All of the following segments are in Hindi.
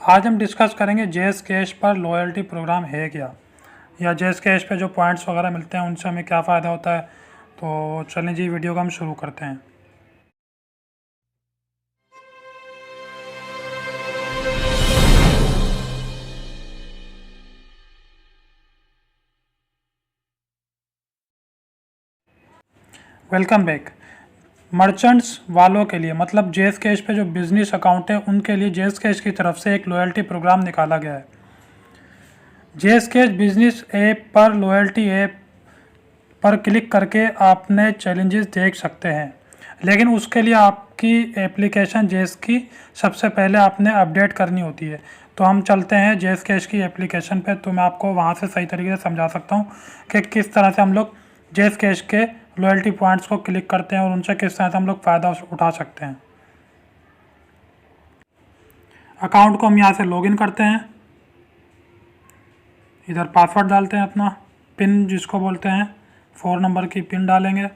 आज हम डिस्कस करेंगे जेएस कैश पर लॉयल्टी प्रोग्राम है क्या, या जेएस कैश पे जो पॉइंट्स वगैरह मिलते हैं उनसे हमें क्या फ़ायदा होता है। तो चलें जी, वीडियो को हम शुरू करते हैं। Welcome back. मर्चेंट्स वालों के लिए मतलब जेएस कैश पे जो बिजनेस अकाउंट है उनके लिए जेएस कैश की तरफ से एक लॉयल्टी प्रोग्राम निकाला गया है। जेएस कैश बिजनेस ऐप पर लॉयल्टी ऐप पर क्लिक करके आपने चैलेंजेस देख सकते हैं, लेकिन उसके लिए आपकी एप्लीकेशन जेएस की सबसे पहले आपने अपडेट करनी होती है। तो हम चलते हैं जेएस कैश की एप्लीकेशन पे, तो मैं आपको वहाँ से सही तरीके से समझा सकता हूँ कि किस तरह से हम लोग जेएस कैश के लॉयल्टी पॉइंट्स को क्लिक करते हैं और उनसे किस तरह से हम लोग फ़ायदा उठा सकते हैं। अकाउंट को हम यहाँ से लॉगिन करते हैं, इधर पासवर्ड डालते हैं अपना, पिन जिसको बोलते हैं 4 नंबर की पिन डालेंगे,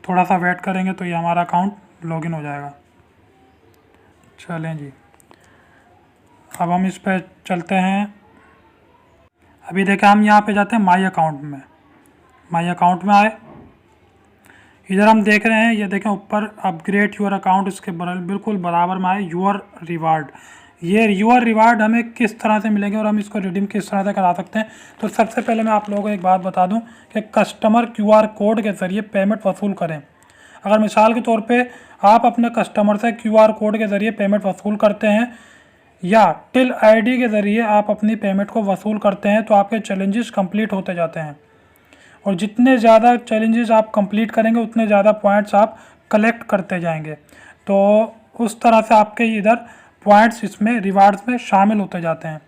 थोड़ा सा वेट करेंगे तो ये हमारा अकाउंट लॉगिन हो जाएगा। चलें जी, अब हम इस पर चलते हैं। अभी देखें हम यहाँ पे जाते हैं माई अकाउंट में, माई अकाउंट में आए, इधर हम देख रहे हैं, ये देखें ऊपर अपग्रेड योर अकाउंट, इसके बिल्कुल बराबर में आए योर रिवार्ड। ये योर रिवार्ड हमें किस तरह से मिलेंगे और हम इसको रिडीम किस तरह से करा सकते हैं। तो सबसे पहले मैं आप लोगों को एक बात बता दूं कि कस्टमर क्यूआर कोड के ज़रिए पेमेंट वसूल करें। अगर मिसाल के तौर पे आप अपने कस्टमर से क्यूआर कोड के ज़रिए पेमेंट वसूल करते हैं या टिल आईडी के ज़रिए आप अपनी पेमेंट को वसूल करते हैं तो आपके चैलेंजेस कंप्लीट होते जाते हैं, और जितने ज़्यादा चैलेंजेस आप कंप्लीट करेंगे उतने ज़्यादा पॉइंट्स आप कलेक्ट करते जाएंगे। तो उस तरह से आपके इधर पॉइंट्स इसमें रिवार्ड्स में शामिल होते जाते हैं।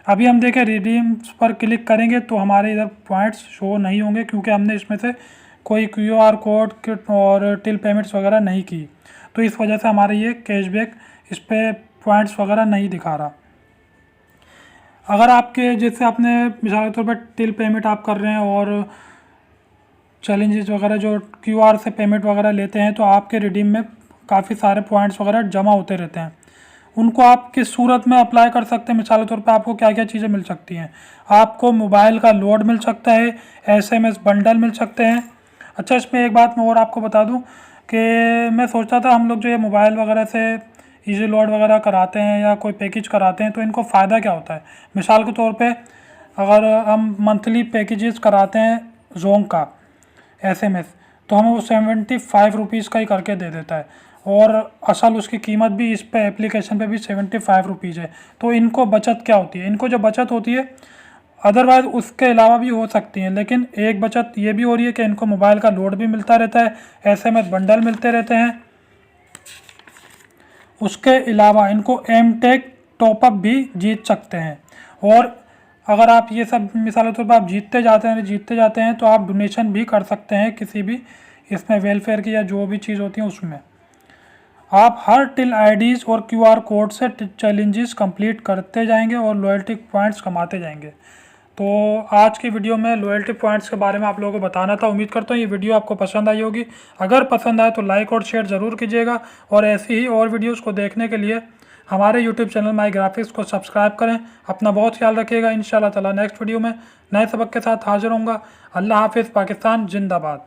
अभी हम देखें रिडीम्स पर क्लिक करेंगे तो हमारे इधर पॉइंट्स शो नहीं होंगे, क्योंकि हमने इसमें से कोई क्यूआर कोड और टिल पेमेंट्स वगैरह नहीं की, तो इस वजह से हमारे ये कैशबैक इस पर पॉइंट्स वगैरह नहीं दिखा रहा। अगर आपके जैसे आपने मिसाल के तौर पर टिल पेमेंट आप कर रहे हैं और चैलेंजेस वगैरह जो क्यूआर से पेमेंट वगैरह लेते हैं तो आपके रिडीम में काफ़ी सारे पॉइंट्स वगैरह जमा होते रहते हैं। उनको आप किस सूरत में अप्लाई कर सकते हैं, मिसाल के तौर पे आपको क्या क्या चीज़ें मिल सकती हैं। आपको मोबाइल का लोड मिल सकता है, एसएमएस बंडल मिल सकते हैं। अच्छा, इसमें एक बात मैं और आपको बता दूं कि मैं सोचता था हम लोग जो ये मोबाइल वगैरह से इजी लोड वगैरह कराते हैं या कोई पैकेज कराते हैं तो इनको फ़ायदा क्या होता है। मिसाल के तौर पर अगर हम मंथली पैकेजेस कराते हैं जोंग का एसएमएस, तो हमें वो 75 रुपीज़ का ही करके दे देता है, और असल उसकी कीमत भी इस पे एप्लीकेशन पे भी 75 रुपीज़ है। तो इनको बचत क्या होती है, इनको जो बचत होती है अदरवाइज़ उसके अलावा भी हो सकती है, लेकिन एक बचत ये भी हो रही है कि इनको मोबाइल का लोड भी मिलता रहता है, एसएमएस बंडल मिलते रहते हैं। उसके अलावा इनको एमटेक टॉपअप भी जीत सकते हैं, और अगर आप ये सब मिसाल के तौर पर आप जीतते जाते हैं तो आप डोनेशन भी कर सकते हैं किसी भी इसमें वेलफेयर की या जो भी चीज़ होती है उसमें। आप हर टिल आईडीज़ और क्यूआर कोड से चैलेंजेस कंप्लीट करते जाएंगे और लॉयल्टी पॉइंट्स कमाते जाएंगे। तो आज की वीडियो में लॉयल्टी पॉइंट्स के बारे में आप लोगों को बताना था। उम्मीद करता हूँ ये वीडियो आपको पसंद आई होगी। अगर पसंद आए तो लाइक और शेयर ज़रूर कीजिएगा, और ऐसी ही और वीडियोज़ को देखने के लिए हमारे यूट्यूब चैनल माई ग्राफिक्स को सब्सक्राइब करें। अपना बहुत ख्याल रखिएगा। इंशाल्लाह ताला नेक्स्ट वीडियो में नए सबक के साथ हाजिर होऊंगा। अल्लाह हाफिज़। पाकिस्तान जिंदाबाद।